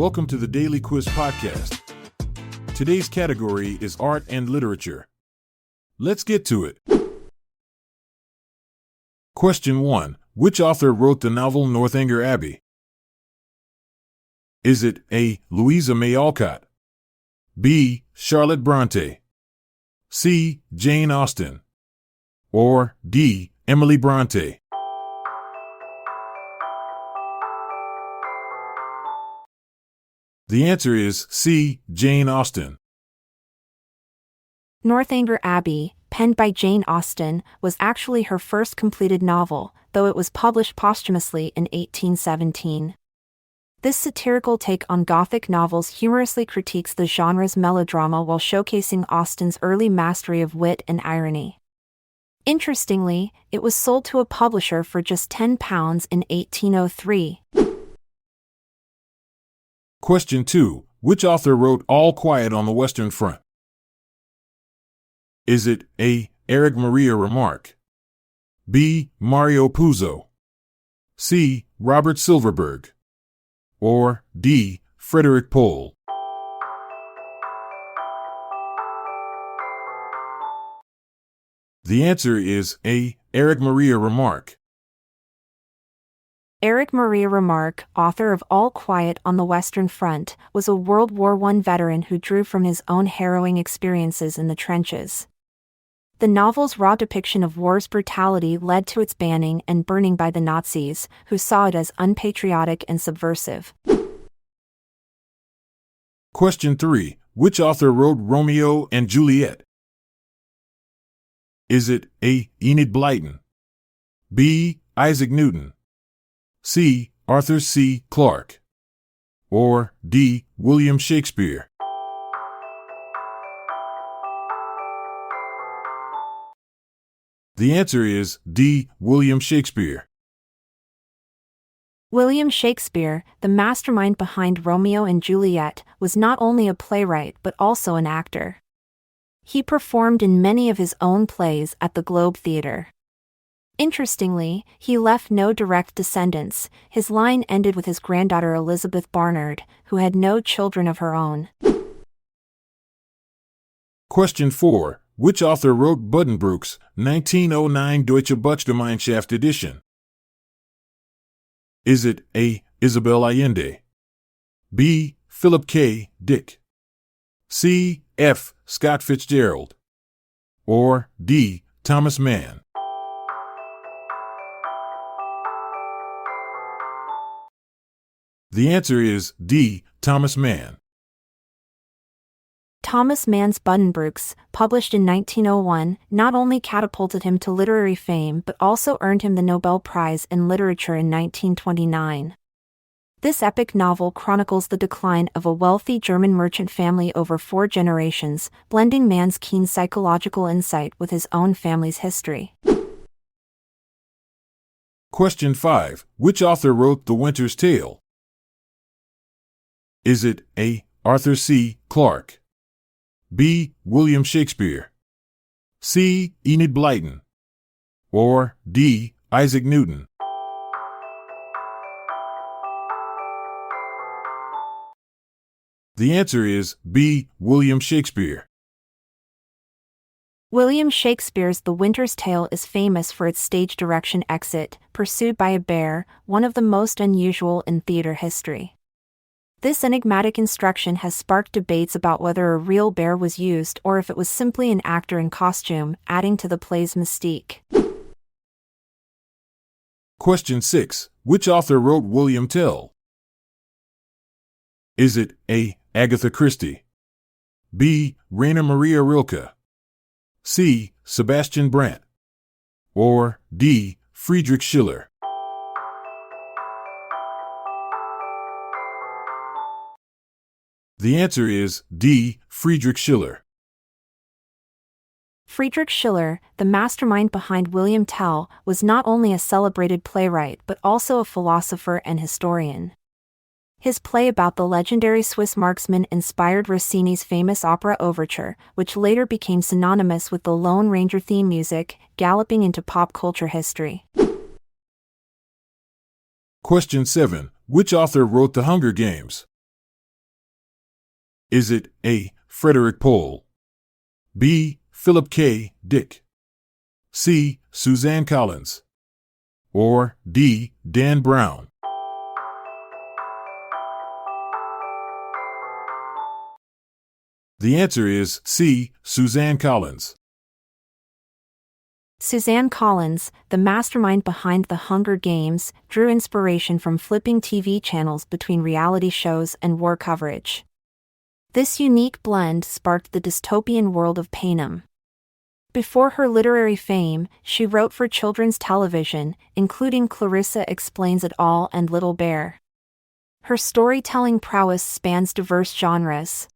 Welcome to the Daily Quiz Podcast. Today's category is art and literature. Let's get to it. Question 1. Which author wrote the novel Northanger Abbey? Is it A. Louisa May Alcott, B. Charlotte Bronte, C. Jane Austen, or D. Emily Bronte? The answer is C. Jane Austen. Northanger Abbey, penned by Jane Austen, was actually her first completed novel, though it was published posthumously in 1817. This satirical take on Gothic novels humorously critiques the genre's melodrama while showcasing Austen's early mastery of wit and irony. Interestingly, it was sold to a publisher for just £10 in 1803. Question 2. Which author wrote All Quiet on the Western Front? Is it A. Eric Maria Remarque, B. Mario Puzo, C. Robert Silverberg, or D. Frederick Pohl? The answer is A. Eric Maria Remarque. Eric Maria Remarque, author of All Quiet on the Western Front, was a World War I veteran who drew from his own harrowing experiences in the trenches. The novel's raw depiction of war's brutality led to its banning and burning by the Nazis, who saw it as unpatriotic and subversive. Question 3. Which author wrote Romeo and Juliet? Is it A. Enid Blyton, B. Isaac Newton, C. Arthur C. Clarke, or D. William Shakespeare? The answer is D. William Shakespeare. William Shakespeare, the mastermind behind Romeo and Juliet, was not only a playwright but also an actor. He performed in many of his own plays at the Globe Theatre. Interestingly, he left no direct descendants. His line ended with his granddaughter Elizabeth Barnard, who had no children of her own. Question 4. Which author wrote Buddenbrooks, 1909 Deutsche Buchgemeinschaft edition? Is it A. Isabel Allende, B. Philip K. Dick, C. F. Scott Fitzgerald, or D. Thomas Mann? The answer is D. Thomas Mann. Thomas Mann's Buddenbrooks, published in 1901, not only catapulted him to literary fame but also earned him the Nobel Prize in Literature in 1929. This epic novel chronicles the decline of a wealthy German merchant family over 4 generations, blending Mann's keen psychological insight with his own family's history. Question 5. Which author wrote The Winter's Tale? Is it A. Arthur C. Clarke, B. William Shakespeare, C. Enid Blyton, or D. Isaac Newton? The answer is B. William Shakespeare. William Shakespeare's The Winter's Tale is famous for its stage direction exit, pursued by a bear, one of the most unusual in theater history. This enigmatic instruction has sparked debates about whether a real bear was used or if it was simply an actor in costume, adding to the play's mystique. Question 6. Which author wrote William Tell? Is it A. Agatha Christie, B. Rainer Maria Rilke, C. Sebastian Brandt, or D. Friedrich Schiller? The answer is D. Friedrich Schiller. Friedrich Schiller, the mastermind behind William Tell, was not only a celebrated playwright but also a philosopher and historian. His play about the legendary Swiss marksman inspired Rossini's famous opera overture, which later became synonymous with the Lone Ranger theme music, galloping into pop culture history. Question 7. Which author wrote The Hunger Games? Is it A. Frederick Pohl, B. Philip K. Dick, C. Suzanne Collins, or D. Dan Brown? The answer is C. Suzanne Collins. Suzanne Collins, the mastermind behind The Hunger Games, drew inspiration from flipping TV channels between reality shows and war coverage. This unique blend sparked the dystopian world of Panem. Before her literary fame, she wrote for children's television, including Clarissa Explains It All and Little Bear. Her storytelling prowess spans diverse genres.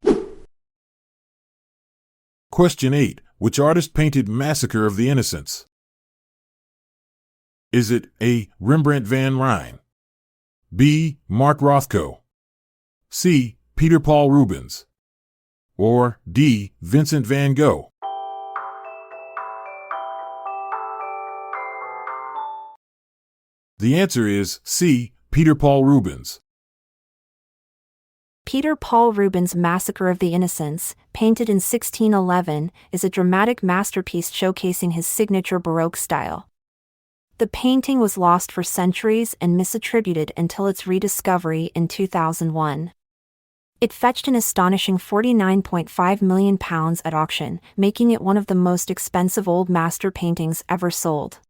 Question 8. Which artist painted Massacre of the Innocents? Is it A. Rembrandt van Rijn, B. Mark Rothko, C. Peter Paul Rubens, or D. Vincent van Gogh? The answer is C. Peter Paul Rubens. Peter Paul Rubens' Massacre of the Innocents, painted in 1611, is a dramatic masterpiece showcasing his signature Baroque style. The painting was lost for centuries and misattributed until its rediscovery in 2001. It fetched an astonishing £49.5 million at auction, making it one of the most expensive old master paintings ever sold.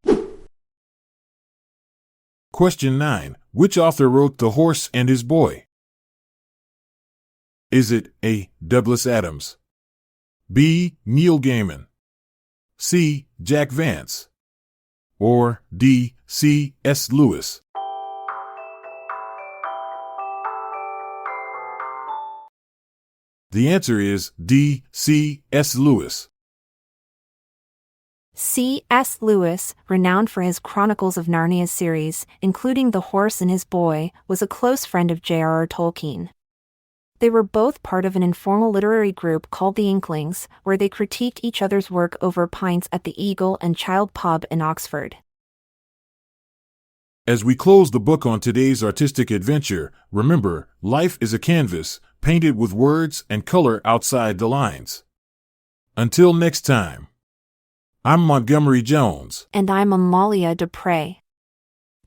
Question 9. Which author wrote The Horse and His Boy? Is it A. Douglas Adams, B. Neil Gaiman, C. Jack Vance, or D. C.S. Lewis? The answer is D. C.S. Lewis. C.S. Lewis, renowned for his Chronicles of Narnia series, including The Horse and His Boy, was a close friend of J.R.R. Tolkien. They were both part of an informal literary group called the Inklings, where they critiqued each other's work over pints at the Eagle and Child Pub in Oxford. As we close the book on today's artistic adventure, remember, life is a canvas, painted with words and color outside the lines. Until next time, I'm Montgomery Jones. And I'm Amalia Dupre.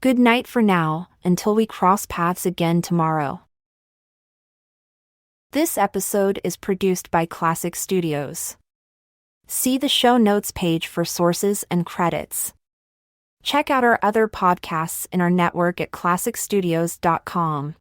Good night for now, until we cross paths again tomorrow. This episode is produced by Classic Studios. See the show notes page for sources and credits. Check out our other podcasts in our network at classicstudios.com.